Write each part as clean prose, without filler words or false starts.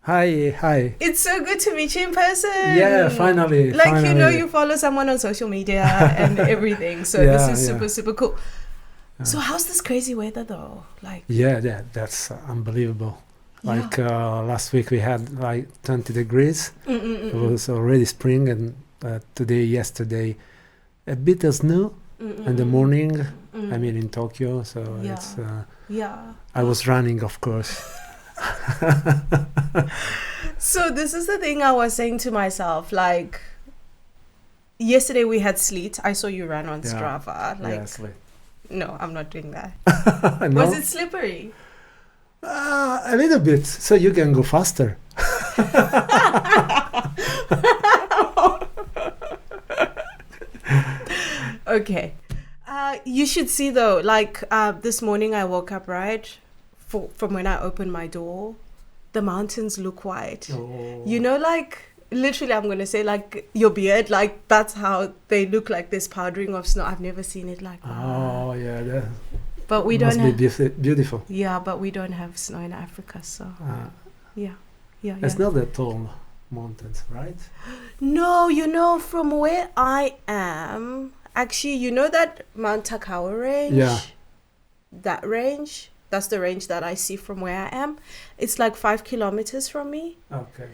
Hi, hi. It's so good to meet you in person. Yeah, finally, Like, finally. you follow someone on social media and everything. So this Yeah, is yeah. super, super cool. So Uh, how's this crazy weather though? Like, yeah, that's unbelievable. yeah. Last week we had like 20 degrees. It Mm-mm-mm-mm. was already spring, and yesterday, a bit of snow in the morning. I mean, in Tokyo, so Yeah. Yeah. I was running, of course. So this is the thing I was saying to myself. Like, yesterday we had sleet. I saw you run on Yeah, Strava. Like, yes, no, I'm not doing that. Was no, it slippery? a little bit, so you can go faster. Okay. You should see though, like this morning I woke up, right? From when I opened my door, the mountains look white. Oh. You know, like literally I'm gonna say like your beard, like that's how they look, like this powdering of snow. I've never seen it like that. Oh, yeah, that But we must don't be have, beautiful. yeah, but we don't have snow in Africa, so Uh, yeah. Yeah, it's yeah. not that tall mountains, right? No, from where I am, actually, you know that Mount Takawa range? Yeah. That range, that's the range that I see from where I am. It's like 5 kilometers from me. Okay.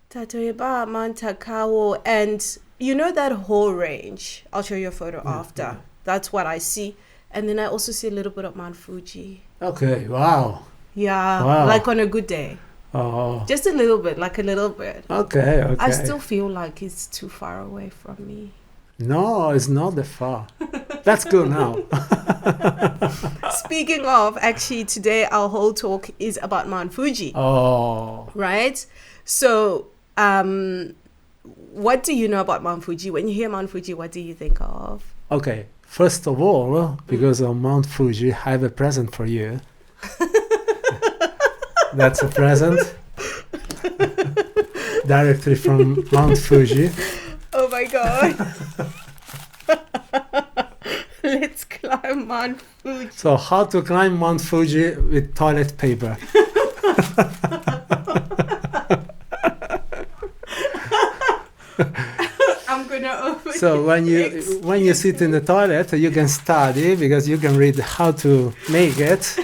Tatoeba, Mount Takawa, and you know that whole range. I'll show you a photo Yeah, after. yeah. That's what I see. And then I also see a little bit of Mount Fuji. Okay. Wow. Yeah, Wow. like on a good day. Oh. Just a little bit, like a little bit. Okay. Okay. I still feel like it's too far away from me. No, it's not that far. Let's go now. Speaking of, actually, today our whole talk is about Mount Fuji, Oh. right? So, what do you know about Mount Fuji? When you hear Mount Fuji, what do you think of? Okay. First of all, because of Mount Fuji, I have a present for you. That's a present directly from Mount Fuji. Oh my god. Let's climb Mount Fuji. So, how to climb Mount Fuji with toilet paper? I'm gonna open So when you sit in the toilet, you can study because you can read how to make it.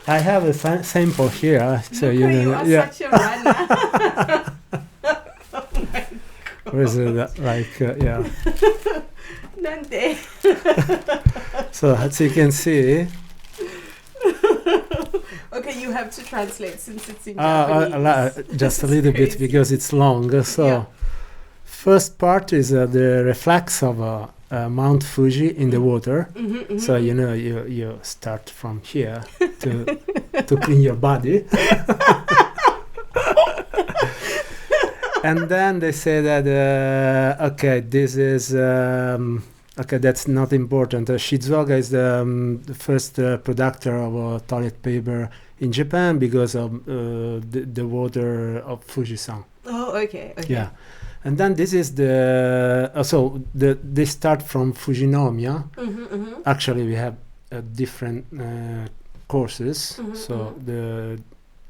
I have a sample here, so Luca, you know. you are Yeah, such a runner. Oh my where's it? Yeah. Nande. So as you can see, Okay, you have to translate since it's in Japanese. just a little bit Crazy. because it's long. So Yeah. first part is the reflex of Mount Fuji in the water. So you know you start from here to clean your body. And then they say that okay, this is okay. That's not important. Shizuoka is the first producer of toilet paper in Japan because of the water of Fujisan. Oh, okay. Yeah, and then this is they start from Fujinomiya. Actually, we have different courses.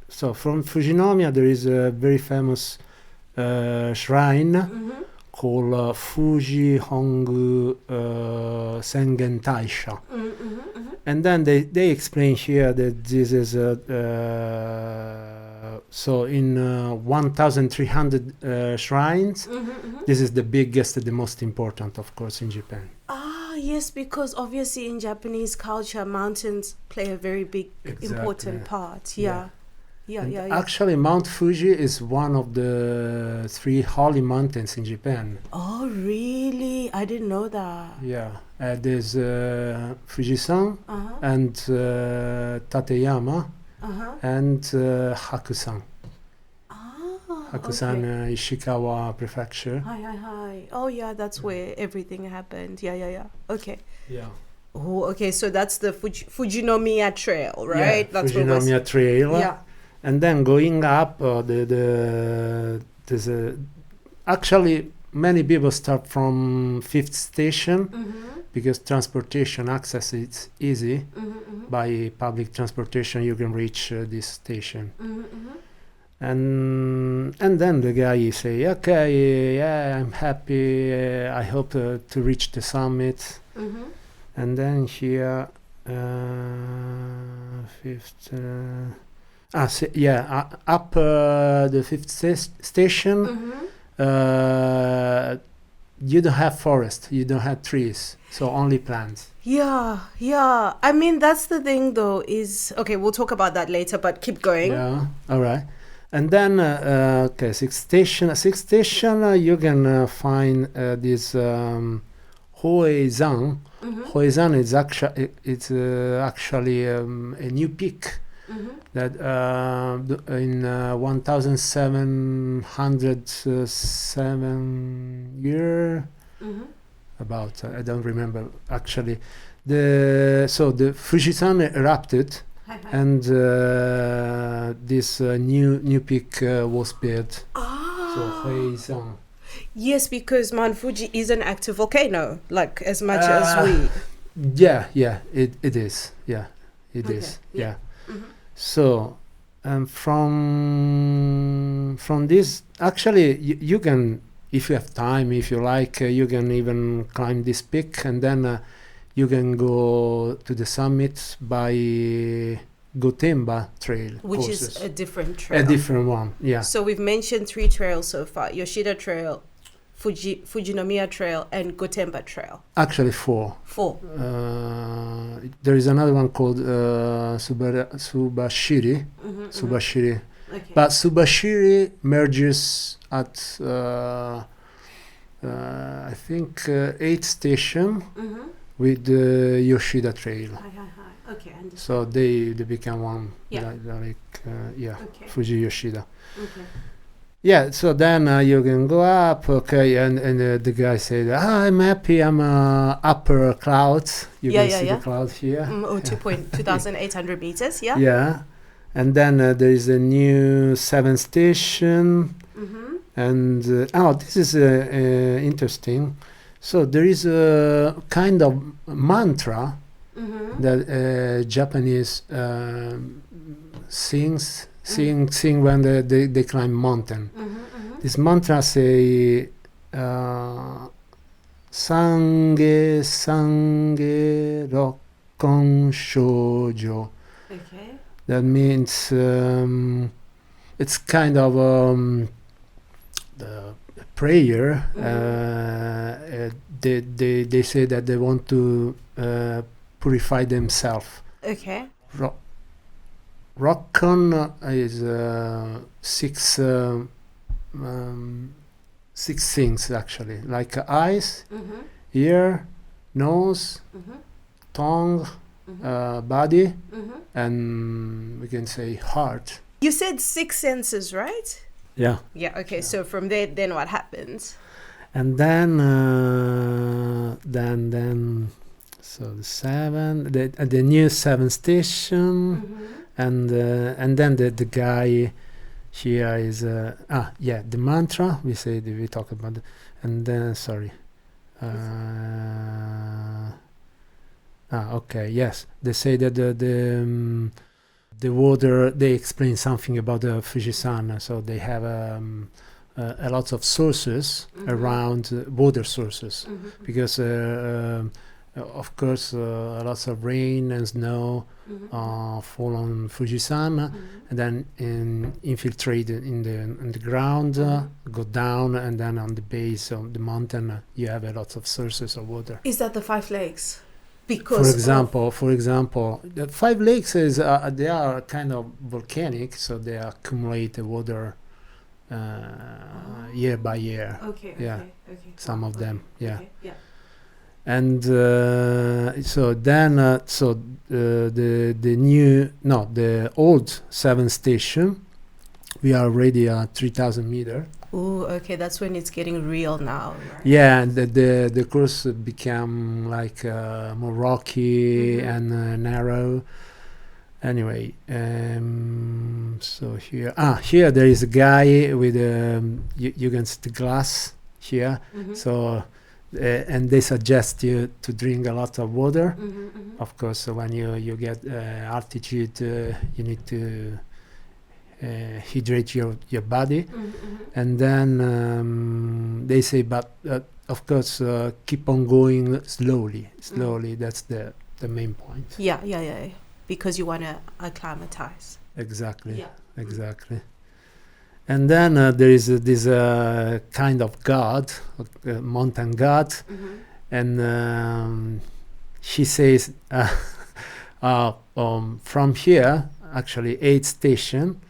So from Fujinomiya there is a very famous shrine called Fuji Hongu Sengen Taisha. And then they explain here that this is so in 1,300 shrines, this is the biggest, the most important, of course, in Japan. Ah, yes, because obviously in Japanese culture, mountains play a very big, important part. Yeah. Yeah. Actually, Mount Fuji is one of the 3 holy mountains in Japan. Oh, really? I didn't know that. Yeah, there's Fujisan and Tateyama and Hakusan. Hakusan, Ishikawa Prefecture. Hi. Oh, yeah, that's where everything happened. Yeah. Okay. Yeah. Oh, okay. So that's the Fujinomiya Trail, right? Yeah, That's Fujinomiya Trail. Yeah. And then going up, there's actually many people start from 5th station because transportation access is easy. By public transportation, you can reach this station. and then the guy say, okay, yeah, I'm happy. I hope to reach the summit. Mm-hmm. And then here, fifth. Up the fifth station. Mm-hmm. You don't have forest. You don't have trees. So only plants. Yeah. I mean, that's the thing, though. Is okay. We'll talk about that later. But keep going. Yeah. All right. And then, sixth station. You can find this Hoezan. Mm-hmm. Hoezan is actually a new peak Mm-hmm. that in 1707 year Mm-hmm. about I don't remember actually. The Fujisan erupted. And this new peak was built. So Huizang. Yes, because Mount Fuji is an active volcano, like as much as we. Yeah, it is. Yeah, it Okay, is. yeah. Yeah. Mhm. So, from this, actually, you can, if you have time, if you like, you can even climb this peak, and then you can go to the summit by Gotemba Trail, Which courses. is a different trail. A different one. Yeah. So we've mentioned 3 trails so far: Yoshida Trail, Fujinomiya Trail, and Gotemba Trail. Actually, 4. 4. There is another one called Subashiri. Mm-hmm, Subashiri. mm-hmm. Okay. But Subashiri merges at I think 8th station Mm-hmm. with the Yoshida Trail. Hi. Okay, understand. So they become one. Yeah. Like Okay. Fuji Yoshida. Okay. Yeah, so then you can go up, okay, and the guy said, I'm happy, I'm upper clouds. You Yeah, can yeah, see yeah. the cloud here. 2,800 meters, yeah? Yeah, and then there is a new 7th station, Mm-hmm. and this is interesting. So there is a kind of mantra Mm-hmm. that Japanese sing when they climb mountain. Mm-hmm. Mm-hmm. This mantra say sange rokkon shoujo. Okay. That means it's kind of the prayer. They say that they want to purify themselves. Okay. Rokkon is 6 things actually, like eyes, Mm-hmm. ear, nose, Mm-hmm. tongue, Mm-hmm. body, Mm-hmm. and we can say heart. You said 6 senses, right? Yeah. Yeah, okay. So from there, then what happens? And then so the 7, the new 7th station. Mm-hmm. And then the guy here is the mantra we talk about and then yes, they say that the water, they explain something about the Fujisan, so they have a lot of sources Mm-hmm. around water sources Mm-hmm. because of course lots of rain and snow Mm-hmm. fall on Fujisan, Mm-hmm. and then infiltrate in the ground, go down, and then on the base of the mountain you have a lot of sources of water. Is that the 5 lakes? Because For example, the 5 lakes is they are kind of volcanic, so they accumulate the water year by year. Okay. Yeah. Okay. Some of them, yeah. Okay, yeah. And the old 7th station, we are already at 3,000 meter. Oh, okay. That's when it's getting real now. Right? Yeah, and the course became like more rocky Mhm. and narrow. Anyway, so here there is a guy with you can see the glass here. Mhm. So. And they suggest you to drink a lot of water. Mhm, mhm. Of course, when you get altitude, you need to hydrate your body. Mm-hmm. And then they say, but of course, keep on going slowly. That's the main point. Yeah. Because you want to acclimatize. Exactly. Yeah. Exactly. And then there is this kind of god, mountain god, Mm-hmm. and she says, from here, actually 8 station.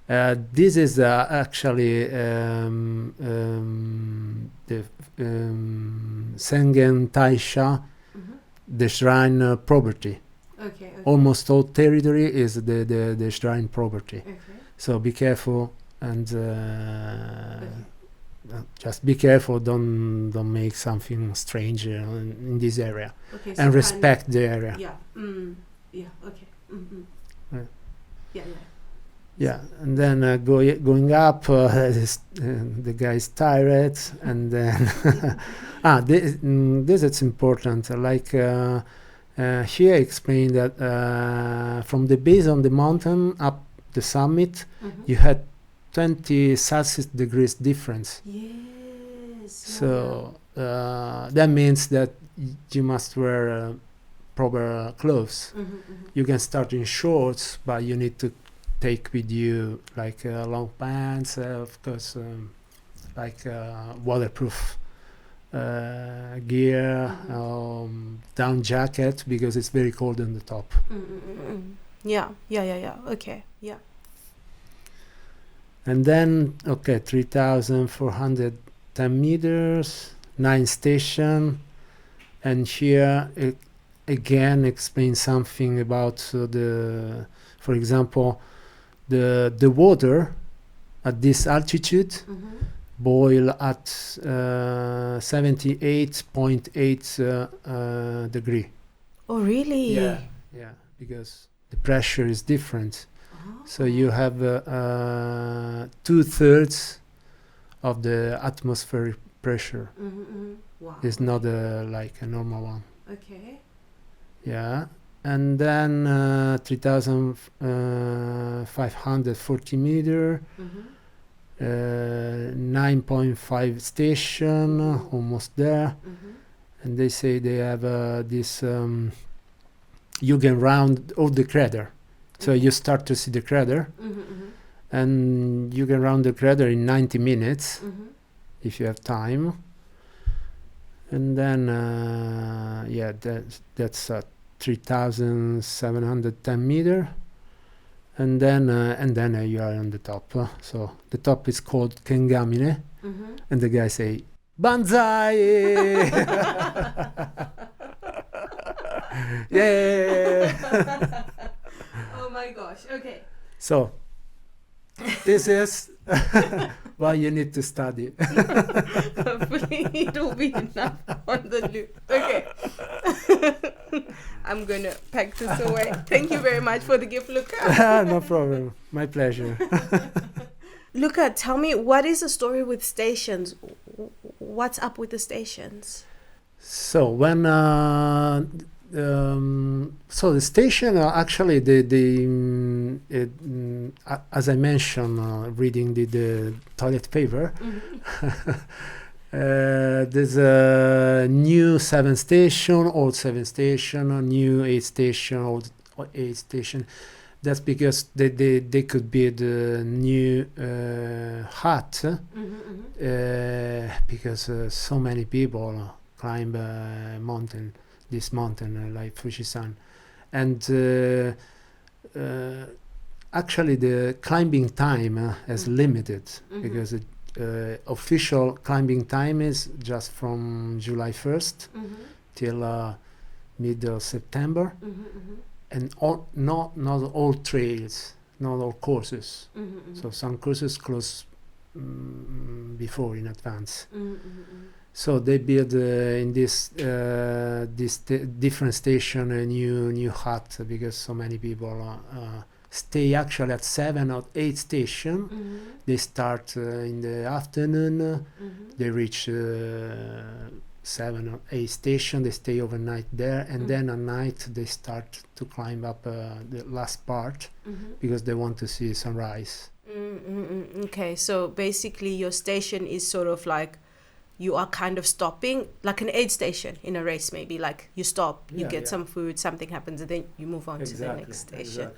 This is actually the Sengen Taisha, Mm-hmm. the shrine property. Okay. Almost all territory is the shrine property. Okay. So be careful and just be careful. Don't make something strange in this area, Okay. and respect the area. Yeah. Yeah. Okay. Mm-hmm. Yeah. Yeah. Yeah, and then going up, the guy is tired, and then this is important. Like here, explained that from the base on the mountain up the summit, Mm-hmm. you had 20 Celsius degrees difference. Yes. So that means that you must wear proper clothes. Mm-hmm, mm-hmm. You can start in shorts, but you need to take with you like long pants, of course, like waterproof gear, Mm-hmm. down jacket, because it's very cold on the top. Mm-hmm. Yeah. Okay. Yeah. And then, 3,410 meters, 9 station, and here it again explains something about for example, the water at this altitude Mm-hmm. boil at 78.8 degree. Oh, really? Yeah, because the pressure is different. Oh. So you have 2/3 of the atmospheric pressure. Mm-hmm, mm-hmm. Wow. It's not like a normal one. Okay. Yeah. And then 3,540 meter, Mm-hmm. 9.5 station, almost there. Mm-hmm. And they say they have this, you can round all the crater. So you start to see the crater, Mm-hmm, mm-hmm. and you can round the crater in 90 minutes Mm-hmm. if you have time. And then, that's 3,710 meter, and then you are on the top. So the top is called Kengamine, Mm-hmm. and the guy say Banzai. Yeah. Oh my gosh. Okay. So this is why you need to study. Hopefully it will be enough on the loop. Okay. I'm gonna pack this away. Thank you very much for the gift, Luca. No problem. My pleasure. Luca, tell me, what is the story with stations? What's up with the stations? So when so the station actually as I mentioned, reading the toilet paper, Mm-hmm. there's a new 7 station, old 7 station, new 8 station, old 8 station. That's because they could be the new hut, because so many people climb this mountain like Fujisan, and actually the climbing time is limited, because official climbing time is just from July 1st till mid of September, and not all trails, not all courses. So some courses close before in advance. So they build in this different station a new hut, because so many people stay actually at 7 or 8 station. They start in the afternoon. They reach 7 or 8 stations. They stay overnight there, and then at night they start to climb up the last part because they want to see sunrise. Okay, so basically your station is sort of like you are kind of stopping, like an aid station in a race, maybe. Like you stop, you get some food, something happens, and then you move on to the next station.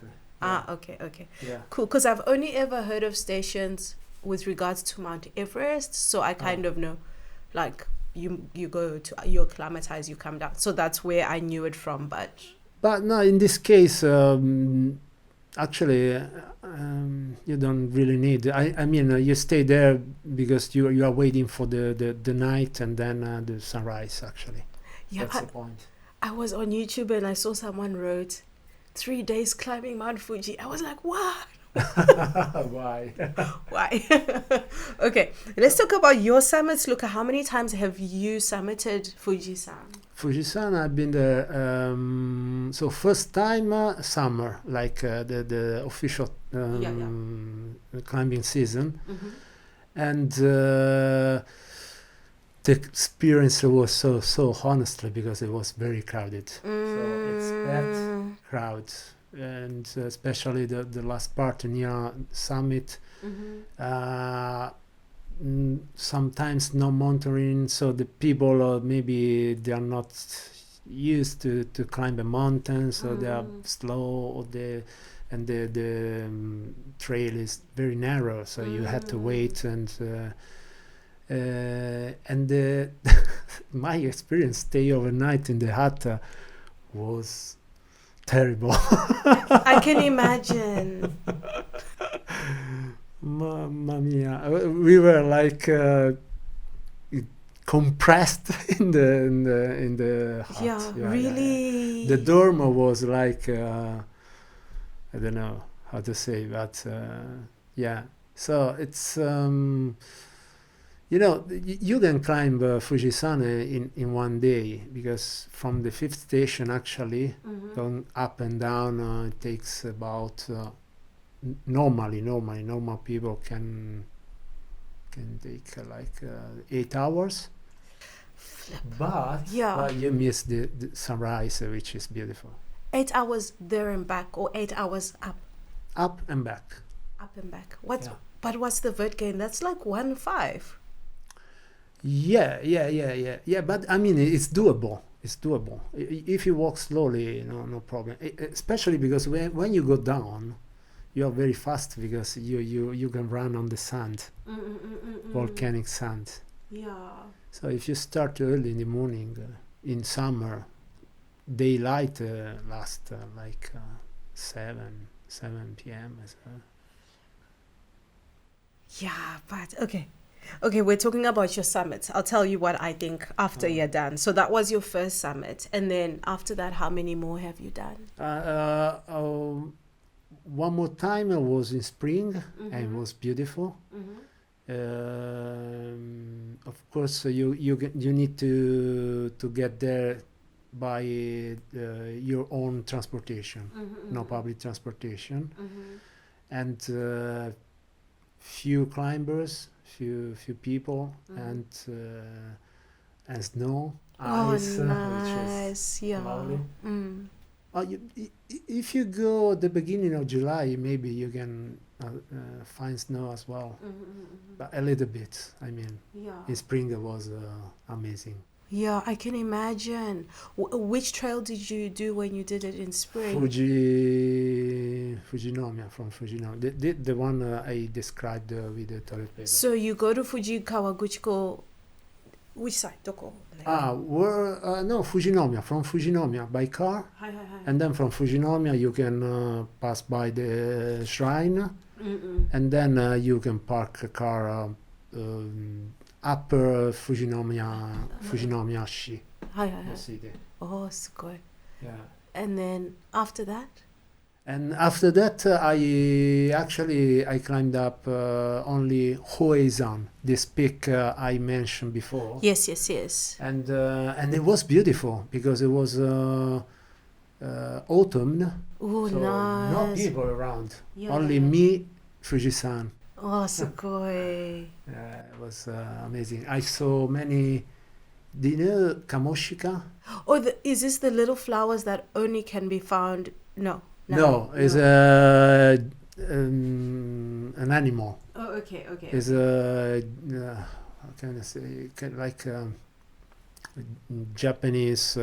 Okay. Yeah. Cool, because I've only ever heard of stations with regards to Mount Everest, so I kind of know, like you go to, you acclimatize, you come down. So that's where I knew it from, But no, in this case, actually, you don't really need. I mean, you stay there because you are waiting for the night and then the sunrise. Actually, that's the point. I was on YouTube and I saw someone wrote 3 days climbing Mount Fuji. I was like, what? Why? Okay, let's talk about your summits, Luca. How many times have you summited Fuji-san? Fuji-san, I've been there. So first time summer, like the official climbing season, and the experience was so honestly because it was very crowded. So it's that crowd. And especially the last part near summit, sometimes no monitoring, so the people maybe they are not used to climb a mountain, so they are slow, and the trail is very narrow, so you had to wait, and my experience stay overnight in the hut was terrible. I can imagine. Mamma mia! We were like compressed in the hut. Yeah, really. The dorm was like I don't know how to say, but yeah. So it's you can climb Fuji-san in one day, because from the 5th station actually going up and down it takes about normal people can take like 8 hours. But you miss the sunrise, which is beautiful. 8 hours there and back, or 8 hours up and back. But what's the vert gain? That's like 1.5. Yeah, but I mean it's doable. If you walk slowly, no problem, especially because when you go down you are very fast, because you can run on the sand, volcanic sand. So if you start early in the morning, in summer daylight lasts like 7 p.m. as well. Yeah, but okay, we're talking about your summits. I'll tell you what I think after you're done. So that was your first summit, and then after that, how many more have you done? One more time I was in spring, and it was beautiful. Of course, you need to get there by your own transportation, no public transportation, and few climbers, few people, and snow, ice, nice. which is lovely. If you go at the beginning of July, maybe you can find snow as well, but a little bit. I mean, in spring it was amazing. Yeah, I can imagine. Which trail did you do when you did it in spring? Fujinomiya, the one I described with the toilet paper. So you go to Fuji Kawaguchiko. Which side? Doko? No, Fujinomiya. From Fujinomiya by car, and then from Fujinomiya you can pass by the shrine, and then you can park a car upper Fujinomiya-shi. The city. Oh, sugoi. Yeah. And then after that? And after that, I climbed up only Hoei-san, this peak I mentioned before. Yes. And it was beautiful because it was autumn. Oh, so nice. No people around. Only me, Fuji-san. Oh, sugoi. It was amazing. I saw many Do you know Kamoshika? Oh, is this the little flowers that only can be found? No. No, it's an animal. Oh, okay. It's a how can I say? Like Japanese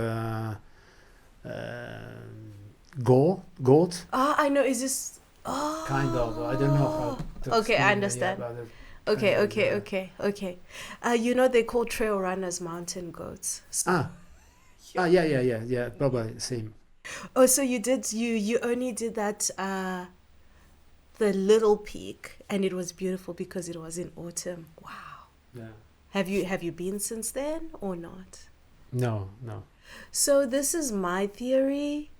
goat. Ah, I know. Is this? Oh. Kind of. I don't know how. To Okay, I explain it, understand. but Okay. Yeah. They call trail runners mountain goats. Yeah. Probably same. Oh, so you only did that the little peak, and it was beautiful because it was in autumn. Wow. Yeah. Have you been since then or not? No. So this is my theory.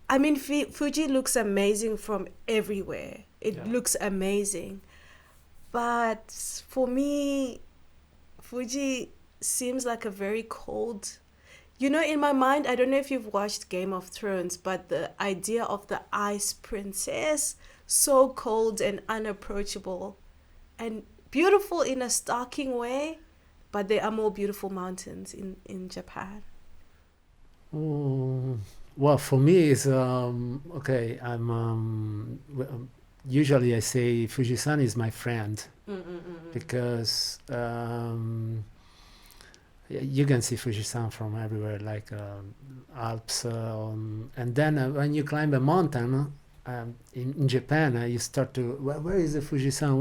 I mean, Fuji looks amazing from everywhere. It looks amazing. But for me, Fuji seems like a very cold... in my mind, I don't know if you've watched Game of Thrones, but the idea of the ice princess, so cold and unapproachable and beautiful in a stalking way, but there are more beautiful mountains in Japan. Well, for me, it's okay. Usually I say Fujisan is my friend because you can see Fujisan from everywhere, like Alps, and then when you climb a mountain in Japan, you start to where is the Fujisan?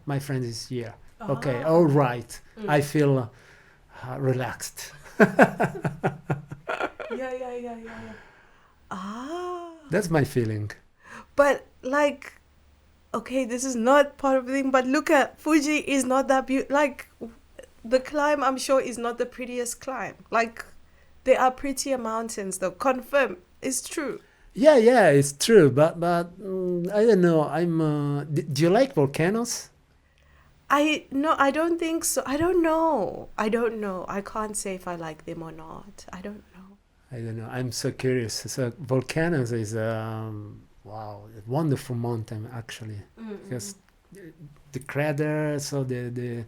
My friend is here. Okay, all right. I feel relaxed. Yeah. That's my feeling. But okay, this is not part of the thing, but look at Fuji is not that beautiful. The climb, I'm sure, is not the prettiest climb. There are prettier mountains, though. Confirm, it's true. Yeah, it's true. But I don't know. Do you like volcanoes? I don't think so. I don't know. I can't say if I like them or not. I don't know. I'm so curious. So volcanoes is a wonderful mountain actually, because the crater, so the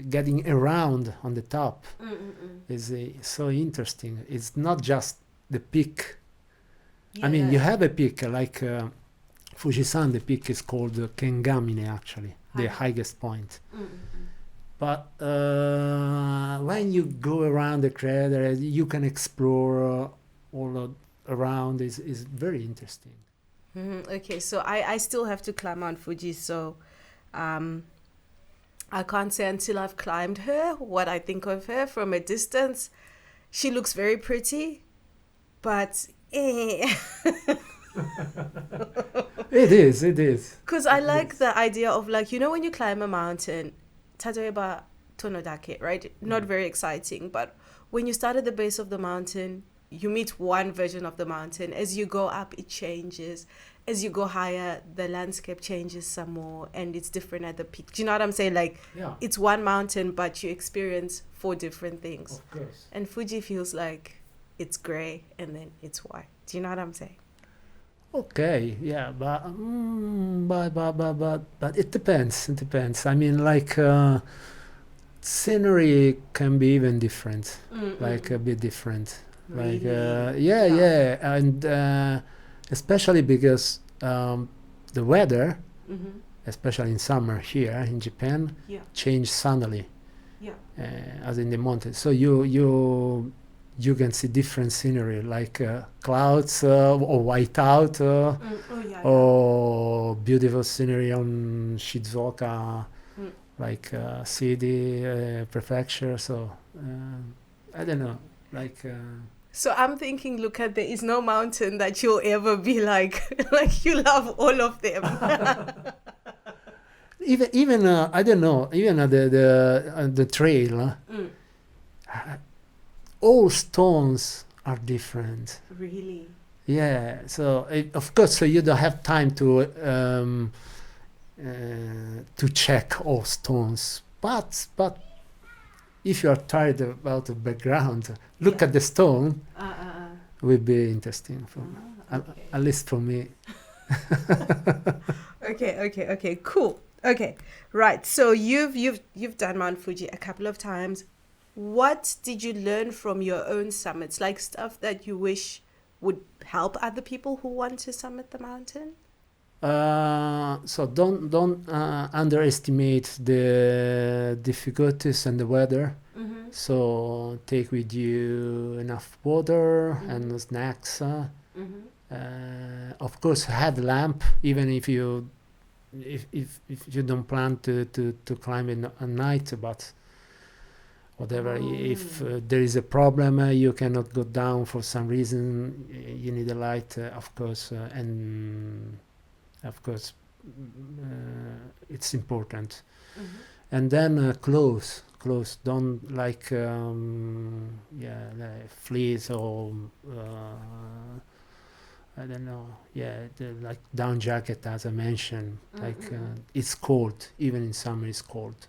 getting around on the top is so interesting. It's not just the peak. Yeah. I mean, you have a peak like Fujisan. The peak is called Kengamine actually, the highest point. But when you go around the crater, you can explore all around. Is very interesting. Okay, so I still have to climb Mount Fuji, so I can't say until I've climbed her what I think of her from a distance. She looks very pretty, but It is. Because I like the idea of when you climb a mountain, Tatoeba Tonodake, right? Not very exciting, but when you start at the base of the mountain, you meet one version of the mountain. As you go up, it changes. As you go higher, the landscape changes some more, and it's different at the peak. Do you know what I'm saying? It's one mountain, but you experience 4 different things. Of course. And Fuji feels like it's gray and then it's white. Do you know what I'm saying? Okay, yeah, but it depends. I mean, scenery can be even different, a bit different. Really? Yeah, and especially because the weather, especially in summer here in Japan, change suddenly. Yeah. As in the mountains, so you can see different scenery, like clouds or whiteout, or beautiful scenery on Shizuoka, city, prefecture. So I don't know, So I'm thinking, Luca, there is no mountain that you'll ever be like you love all of them. even I don't know, even the trail. All stones are different. Really? Yeah. So of course, so you don't have time to check all stones. But if you are tired about the background, look at the stone. Will be interesting for at least for me. Okay. Cool. Okay. Right. So you've done Mount Fuji a couple of times. what did you learn from your own summits? Like stuff that you wish would help other people who want to summit the mountain? So don't underestimate the difficulties and the weather. Mm-hmm. So take with you enough water Mm-hmm. and snacks. Mm-hmm. Of course, headlamp, even if you don't plan to climb in at night, but whatever, if there is a problem, you cannot go down for some reason, you need a light, of course, and of course, it's important. Mm-hmm. And then clothes, don't like fleece or I don't know, like down jacket, as I mentioned. Like it's cold, even in summer it's cold.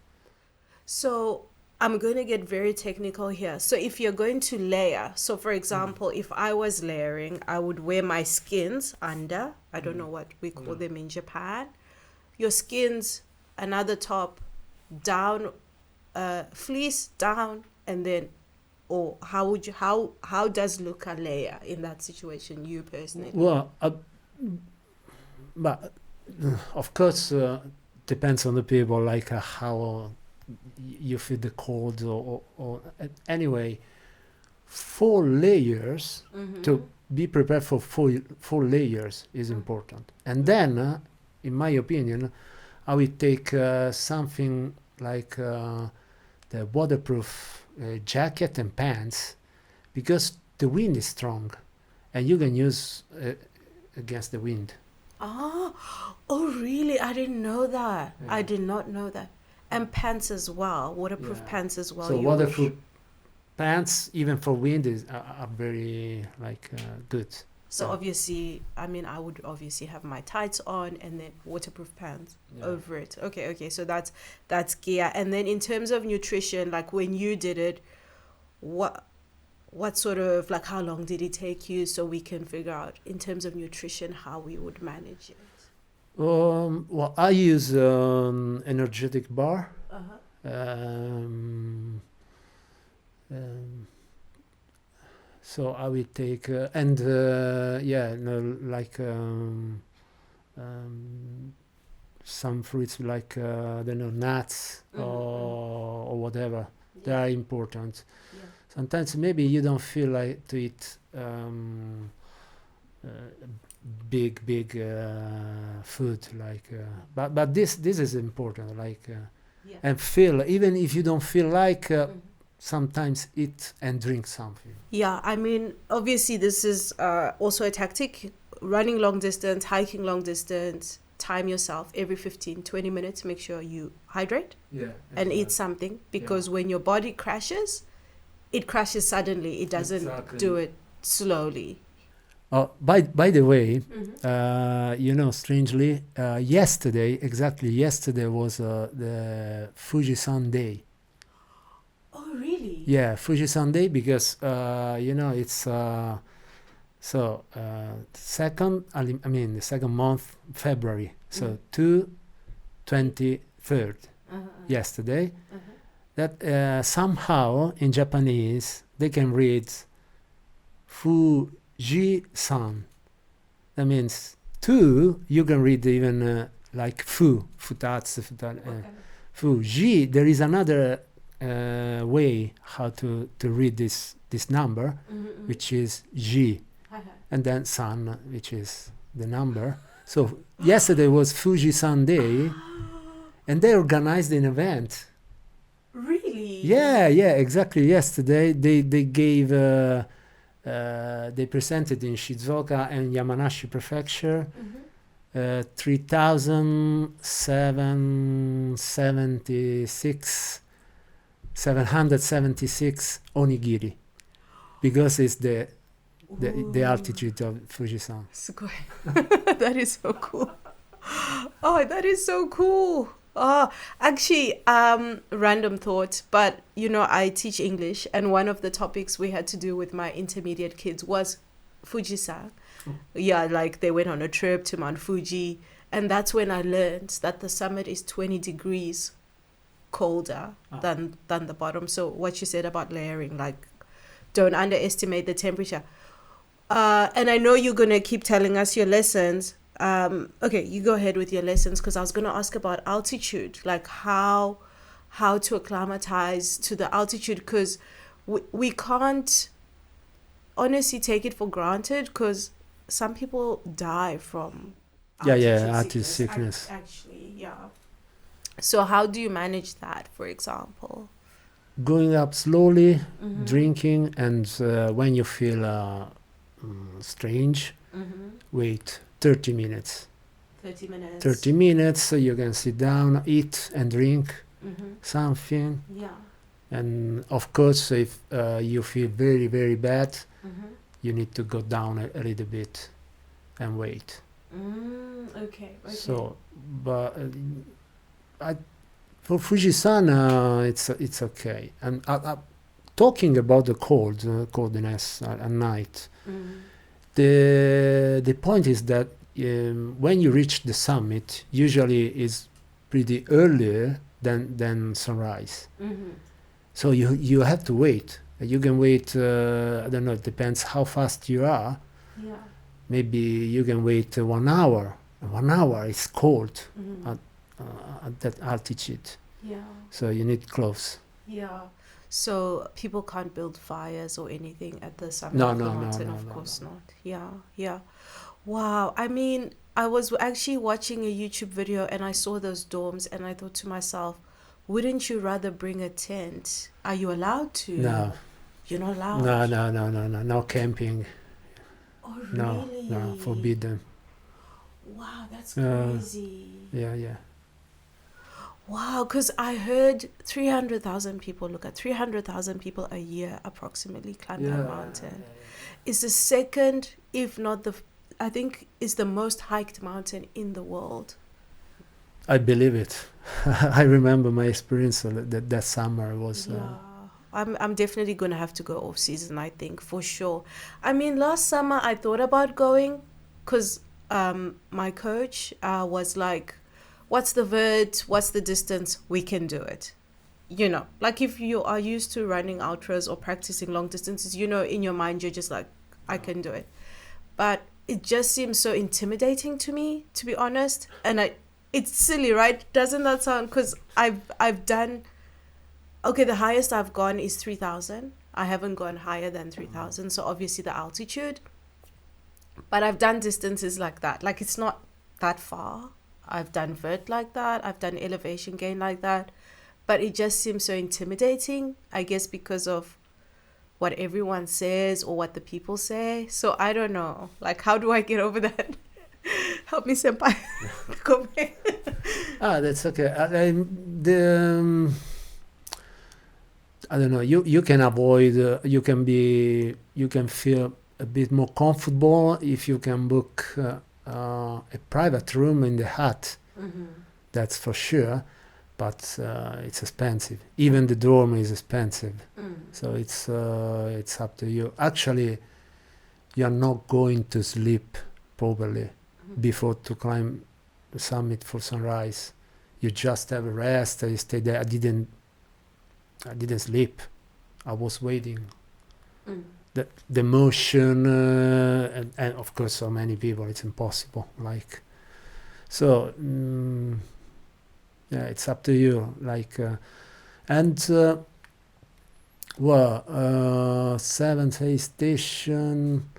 So I'm going to get very technical here. So if you're going to layer, so for example, if I was layering, I would wear my skins under, I don't know what we call them in Japan. Your skins, another top, down, fleece down, and then, or how does Luca layer in that situation, you personally? Well, but of course, depends on the people, like how you feel the cold, or anyway, 4 layers. To be prepared for 4 layers is important. And then, in my opinion, I will take something like the waterproof jacket and pants, because the wind is strong and you can use against the wind. Oh really? I didn't know that. Yeah. I did not know that. And pants as well, waterproof Yeah. pants as well. So waterproof pants, even for wind, are very good. So Yeah. obviously, I mean, I would obviously have my tights on and then waterproof pants over it. Okay. So that's gear. And then in terms of nutrition, like when you did it, what sort of, like, how long did it take you, so we can figure out in terms of nutrition how we would manage it? Well, I use energetic bar. So I will take some fruits, like I don't know, nuts or whatever. They are important. Yeah. Sometimes maybe you don't feel like to eat big food, like but this is important, like and feel, even if you don't feel like sometimes eat and drink something. Yeah, I mean, obviously this is also a tactic. Running long distance, hiking long distance, time yourself every 15-20 minutes, make sure you hydrate and eat something, because when your body crashes, it crashes suddenly. It doesn't do it slowly. Oh, by the way, strangely, yesterday was the Fuji-san day. Oh, really? Yeah, Fuji-san day, because it's the second month, February. So 23rd, yesterday. That somehow in Japanese they can read Fuji-san. That means 2. You can read even like futatsu. Fuji. There is another way how to read this number, which is Ji, and then san, which is the number. So yesterday was Fuji-san day, and they organized an event. Really? Yeah, exactly. Yesterday they gave they presented in Shizuoka and Yamanashi Prefecture 776 onigiri, because it's the altitude of Fuji-san. That is so cool. Oh, that is so cool. Oh, actually, random thought, but I teach English, and one of the topics we had to do with my intermediate kids was Fuji-san. Yeah, like they went on a trip to Mount Fuji, and that's when I learned that the summit is 20 degrees. colder than the bottom. So what you said about layering, like, don't underestimate the temperature. And I know you're gonna keep telling us your lessons. Okay, you go ahead with your lessons, because I was gonna ask about altitude, like how to acclimatize to the altitude, because we can't honestly take it for granted, because some people die from altitude sickness. Actually, yeah. So how do you manage that, for example? Going up slowly, drinking, and when you feel strange, wait 30 minutes. 30 minutes. 30 minutes, so you can sit down, eat and drink something. Yeah. And of course, if you feel very, very bad, you need to go down a little bit and wait. Okay. So, but for Fuji-san, it's okay. And talking about the coldness at night, the point is that when you reach the summit, usually is pretty earlier than sunrise. So you have to wait. You can wait. I don't know. It depends how fast you are. Yeah. Maybe you can wait 1 hour. 1 hour is cold at that altitude. Yeah. So you need clothes. Yeah. So people can't build fires or anything at the summit No, of the no, mountain? no, Of no, course no. not. Yeah, yeah. Wow. I mean, I was actually watching a YouTube video and I saw those dorms and I thought to myself, wouldn't you rather bring a tent? Are you allowed to? No. You're not allowed? No camping. Oh, really? No, forbidden. Wow, that's crazy. Yeah. Wow, because I heard 300,000 people, look at 300,000 people a year approximately climb that mountain. It's the second, if not I think it's the most hiked mountain in the world. I believe it. I remember my experience that summer was. Yeah, I'm definitely gonna have to go off season, I think, for sure. I mean, last summer I thought about going, because my coach was like, what's the vert, what's the distance, we can do it. You know, like if you are used to running ultras or practicing long distances, you know, in your mind you're just like, I can do it. But it just seems so intimidating to me, to be honest. And it's silly, right? Doesn't that sound, because I've done, okay, the highest I've gone is 3,000. I haven't gone higher than 3,000, so obviously the altitude. But I've done distances like that. Like, it's not that far. I've done vert like that. I've done elevation gain like that. But it just seems so intimidating, I guess, because of what everyone says or what the people say. So I don't know. Like, how do I get over that? Help me, senpai. That's okay. I don't know. You can avoid. You can feel a bit more comfortable if you can book a private room in the hut. That's for sure. But it's expensive. Even the dorm is expensive. So it's up to you. Actually, you are not going to sleep properly before to climb the summit for sunrise. You just have a rest. You stay there. I didn't sleep. I was waiting. The motion and of course so many people. It's impossible. Like so. Yeah, it's up to you. Like seventh aid station.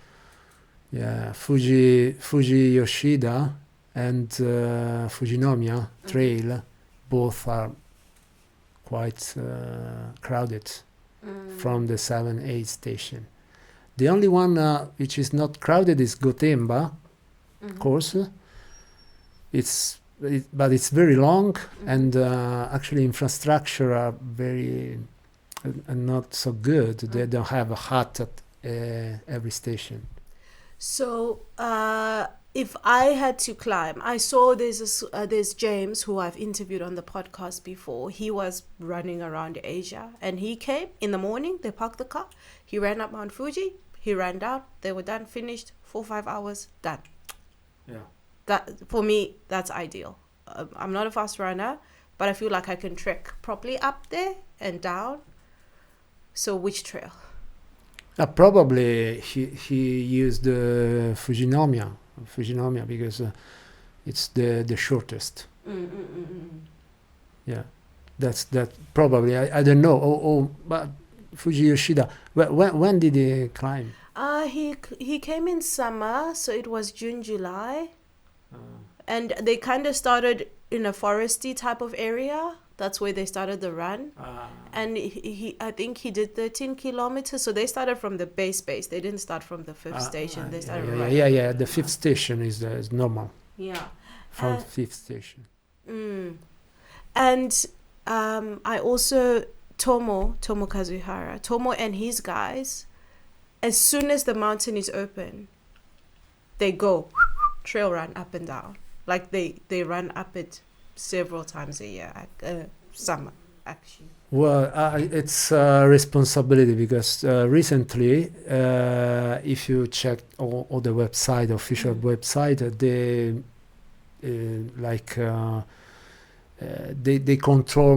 Yeah, Fuji Yoshida and Fujinomiya Trail, both are quite crowded from the 7-8 station. The only one which is not crowded is Gotemba course. But it's very long and actually infrastructure are very not so good. They don't have a hut at every station. So if I had to climb, I saw there's James, who I've interviewed on the podcast before. He was running around Asia and he came in the morning. They parked the car. He ran up Mount Fuji. He ran down. They were done, finished, 4-5 hours, done. Yeah. That for me, that's ideal. I'm not a fast runner, but I feel like I can trek properly up there and down. So which trail? Probably he used Fujinomiya because it's the shortest. Yeah, that's that. Probably I don't know. But Fuji Yoshida. When did he climb? He came in summer, so it was June, July, and they kind of started in a foresty type of area. That's where they started the run. And he I think he did 13 kilometers. So they started from the base. They didn't start from the fifth station. They started yeah. The fifth station is normal. Yeah. From fifth station. And I also Tomo Kazuhara. Tomo and his guys, as soon as the mountain is open, they go trail run up and down. Like they run up it several times a year, summer actually. Well, it's a responsibility because recently, if you check all the website, official website, they control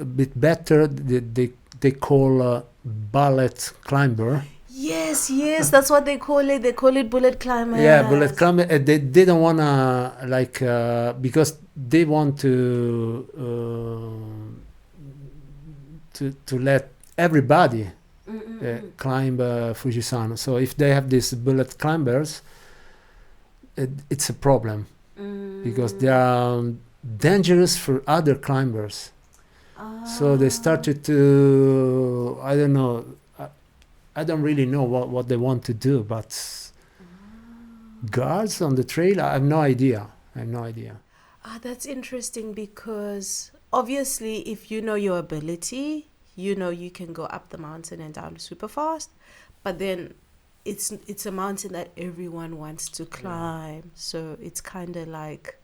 a bit better. They call bullet climber. Yes, that's what they call it. They call it bullet climber. Yeah, bullet climber. They don't wanna because they want to let everybody climb Fujisan. So if they have these bullet climbers, it's a problem because they are dangerous for other climbers. So they started to, I don't know, I don't really know what they want to do, but guards on the trail, I have no idea. That's interesting because obviously if you know your ability, you know you can go up the mountain and down super fast, but then it's a mountain that everyone wants to climb, so it's kind of like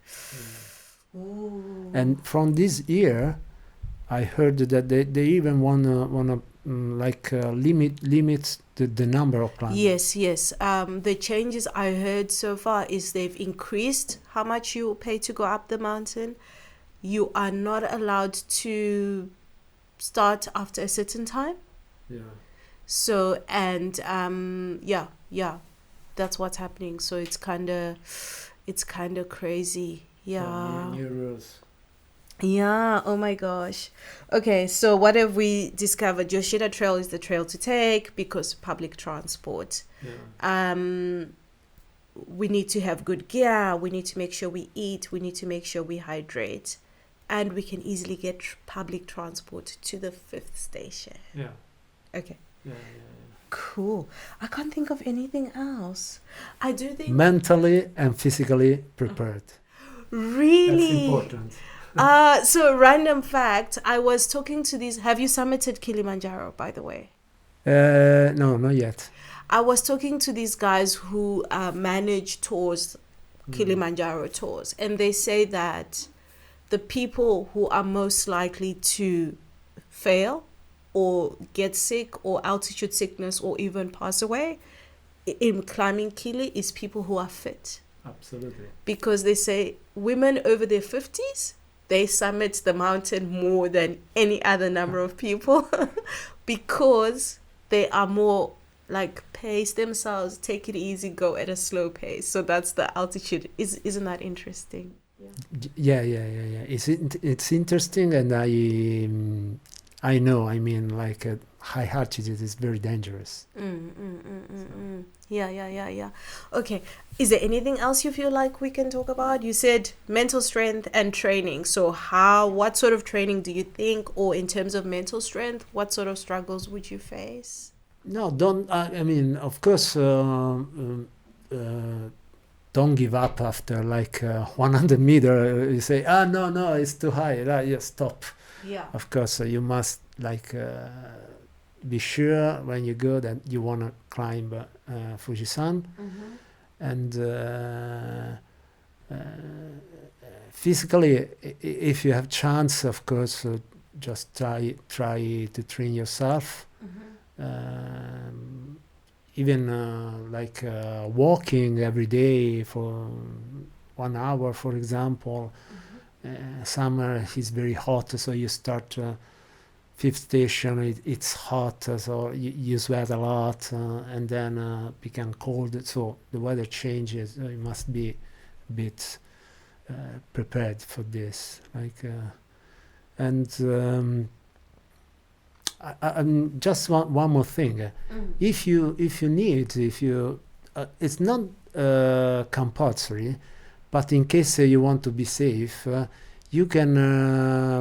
And from this year I heard that they even wanna limit the number of climbers. Yes. The changes I heard so far is they've increased how much you pay to go up the mountain. You are not allowed to start after a certain time. Yeah. So, and that's what's happening. So it's kind of crazy. Yeah. New rules. Yeah, oh my gosh. Okay, so what have we discovered? Yoshida Trail is the trail to take because public transport. Yeah. We need to have good gear. We need to make sure we eat. We need to make sure we hydrate. And we can easily get public transport to the fifth station. Yeah. Okay. Yeah. Cool. I can't think of anything else. I do think... Mentally and physically prepared. Really? That's important. So random fact, I was talking to these, have you summited Kilimanjaro, by the way? No, not yet. I was talking to these guys who manage tours, Kilimanjaro tours, and they say that the people who are most likely to fail or get sick or altitude sickness or even pass away in climbing Kili is people who are fit. Absolutely. Because they say women over their 50s, they summit the mountain more than any other number of people because they are more like pace themselves, take it easy, go at a slow pace. So that's the altitude. Isn't that interesting? Yeah. It's interesting, and I know. I mean, like high altitude is very dangerous. Yeah. Okay. Is there anything else you feel like we can talk about? You said mental strength and training. So what sort of training do you think, or in terms of mental strength, what sort of struggles would you face? No, don't. I mean, of course, don't give up after 100 meter. You say, no, it's too high. Yeah, stop. Yeah. Of course, you must be sure when you go that you want to climb Fujisan, and physically, if you have chance, of course, just try to train yourself. Even walking every day for 1 hour, for example, summer is very hot, so you start fifth station, it's hot, so you sweat a lot, and then become cold, so the weather changes. You must be a bit prepared for this, and I'm just one more thing. If you need, it's not compulsory, but in case you want to be safe, you can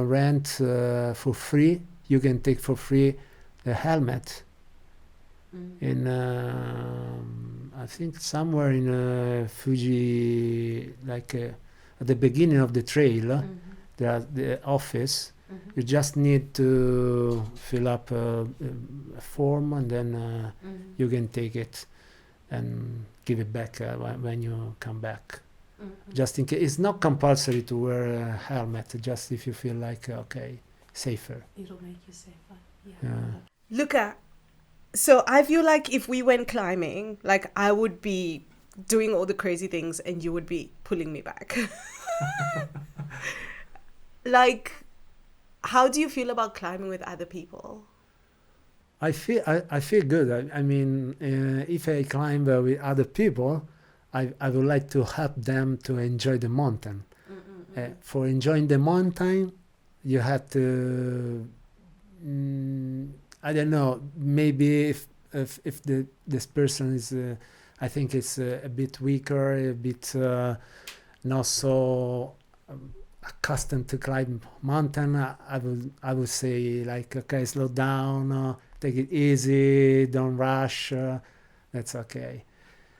rent for free. You can take for free the helmet in I think somewhere in Fuji, at the beginning of the trail, there's the office. You just need to fill up a form, and then you can take it and give it back when you come back. Just in case. It's not compulsory to wear a helmet, just if you feel like, safer. It'll make you safer. Yeah. Luca, so I feel like if we went climbing, like I would be doing all the crazy things and you would be pulling me back. Like, how do you feel about climbing with other people? I feel good. I mean, if I climb with other people, I would like to help them to enjoy the mountain. For enjoying the mountain, you have to, I don't know, maybe if this person is, I think it's a bit weaker, a bit not so accustomed to climb mountain, I would say, like, okay, slow down, take it easy, don't rush, that's okay.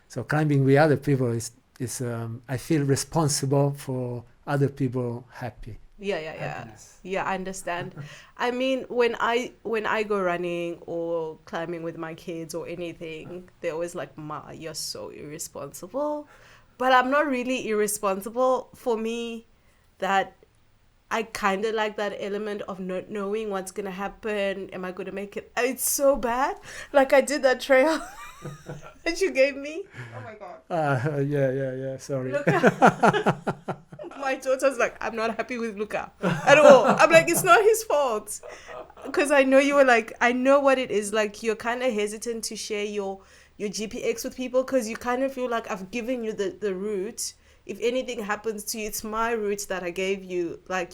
So climbing with other people is I feel responsible for other people happy. Yeah. Yeah, I understand. I mean, when I go running or climbing with my kids or anything, they're always like, "Ma, you're so irresponsible." But I'm not really irresponsible. For me, that I kind of like that element of not knowing what's going to happen. Am I going to make it? It's so bad. Like I did that trail that you gave me. Oh my God. Yeah. Sorry. My daughter's like, I'm not happy with Luca at all. I'm like, it's not his fault. Because I know you were like, I know what it is. Like, you're kind of hesitant to share your GPX with people because you kind of feel like I've given you the route. If anything happens to you, it's my route that I gave you, like,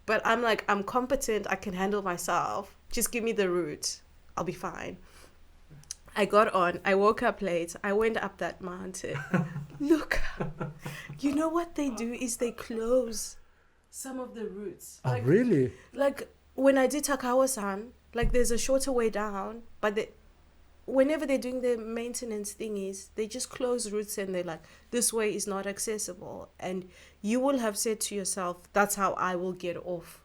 But I'm like, I'm competent. I can handle myself. Just give me the route. I'll be fine. I got on. I woke up late. I went up that mountain. Look, you know what they do is they close some of the routes. Like, oh, really? Like when I did Takawa-san, like there's a shorter way down, but whenever they're doing their maintenance thingies, they just close routes and they're like, this way is not accessible. And you will have said to yourself, that's how I will get off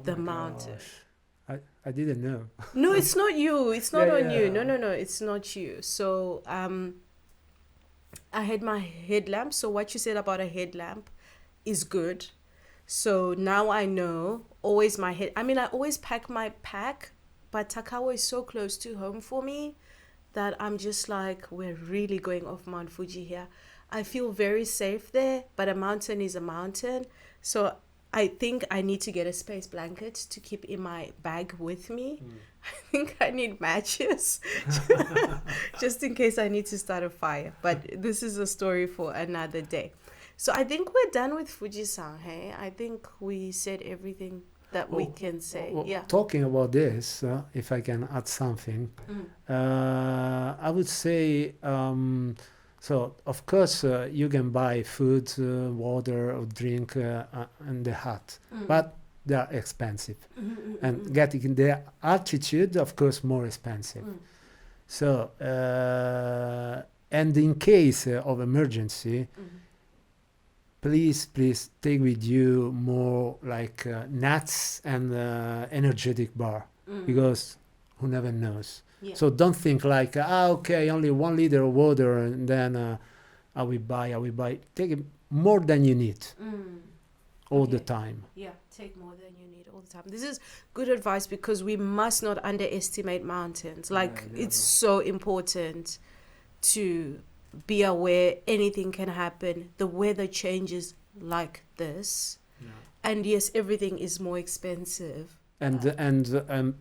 the mountain. Gosh. I didn't know. No, it's not you. It's not on you. No, it's not you. So I had my headlamp. So what you said about a headlamp is good. So now I know always I always pack my pack, but Takawa is so close to home for me that I'm just like, we're really going off Mount Fuji here. I feel very safe there, but a mountain is a mountain. So I think I need to get a space blanket to keep in my bag with me. I think I need matches just in case I need to start a fire. But this is a story for another day. So I think we're done with Fuji-san, hey? I think we said everything that we can say. Yeah. Talking about this, if I can add something, I would say... So, of course, you can buy food, water, or drink in the hut, but they are expensive. And getting the altitude, of course, more expensive. So, and in case of emergency, please take with you more like nuts and energetic bar, because who never knows. Yeah. So don't think like, okay, only 1 liter of water, and then I will buy. Take more than you need all the time. Yeah, take more than you need all the time. This is good advice because we must not underestimate mountains. Like, it's so important to be aware anything can happen. The weather changes like this. And yes, everything is more expensive. And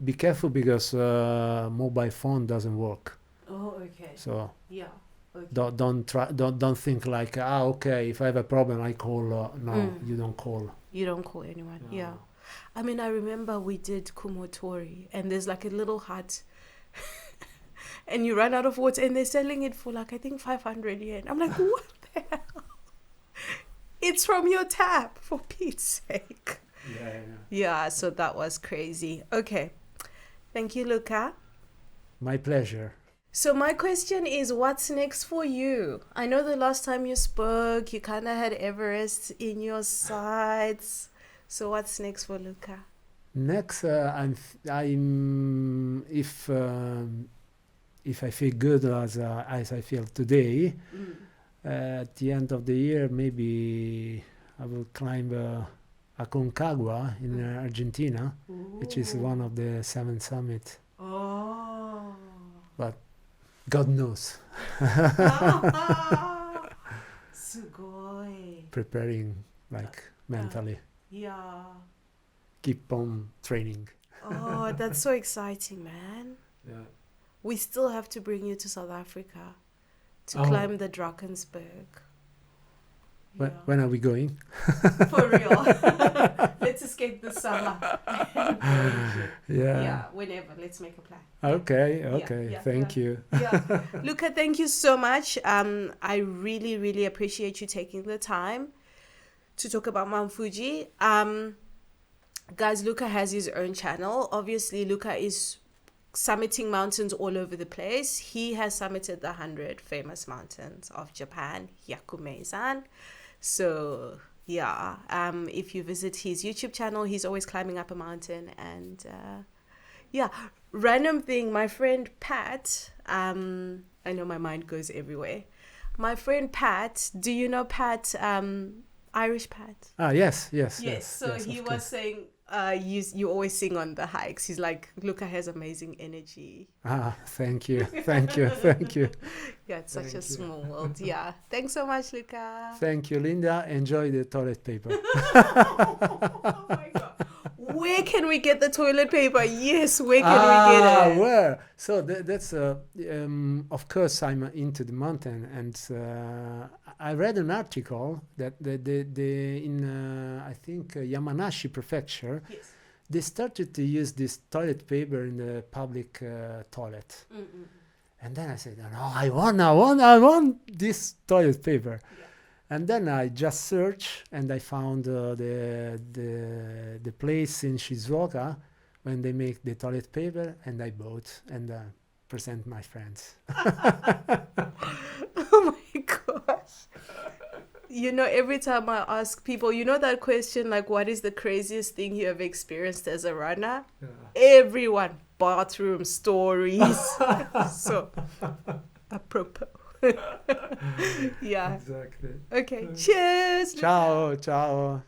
be careful because mobile phone doesn't work. Oh, okay. So Yeah. Okay. don't think like okay, if I have a problem I call. No, you don't call. You don't call anyone. Yeah. I mean, I remember we did Kumotori, and there's like a little hut, and you run out of water, and they're selling it for like I think 500 yen. I'm like, what the hell? It's from your tap, for Pete's sake. Yeah, so that was crazy. Okay. Thank you, Luca. My pleasure. So my question is, what's next for you? I know the last time you spoke, you kind of had Everest in your sights. So what's next for Luca? Next, I'm if I feel good as I feel today, at the end of the year, maybe I will climb Aconcagua in Argentina, which is one of the 7 summits. Oh. But God knows. Sugoi. Preparing mentally. Yeah. Keep on training. Oh, that's so exciting, man. Yeah. We still have to bring you to South Africa to climb the Drakensberg. When are we going? For real. Let's escape the summer. Yeah, whenever. Let's make a plan. Okay. Thank you. Yeah. Luca, thank you so much. I really, really appreciate you taking the time to talk about Mount Fuji. Guys, Luca has his own channel. Obviously, Luca is summiting mountains all over the place. He has summited the 100 famous mountains of Japan, Yakumeizan. So yeah, if you visit his YouTube channel, he's always climbing up a mountain. And random thing, my friend Pat, I know my mind goes everywhere. My friend Pat, do you know Pat, Irish Pat? Yes. So he was saying, you always sing on the hikes. He's like, Luca has amazing energy. Thank you. Yeah, it's such a small world. Yeah. Thanks so much, Luca. Thank you, Linda. Enjoy the toilet paper. Oh my God. Where can we get the toilet paper? Yes, where can we get it? Where? So that's of course I'm into the mountain, and I read an article that in I think Yamanashi Prefecture, they started to use this toilet paper in the public toilet. And then I said, no, I want this toilet paper. And then I just searched and I found the place in Shizuoka when they make the toilet paper, and I bought and present my friends. Oh my gosh. You know, every time I ask people, you know that question, like, what is the craziest thing you have experienced as a runner? Yeah. Everyone, bathroom stories. So, apropos. Yeah. Exactly. Okay. Cheers. Ciao.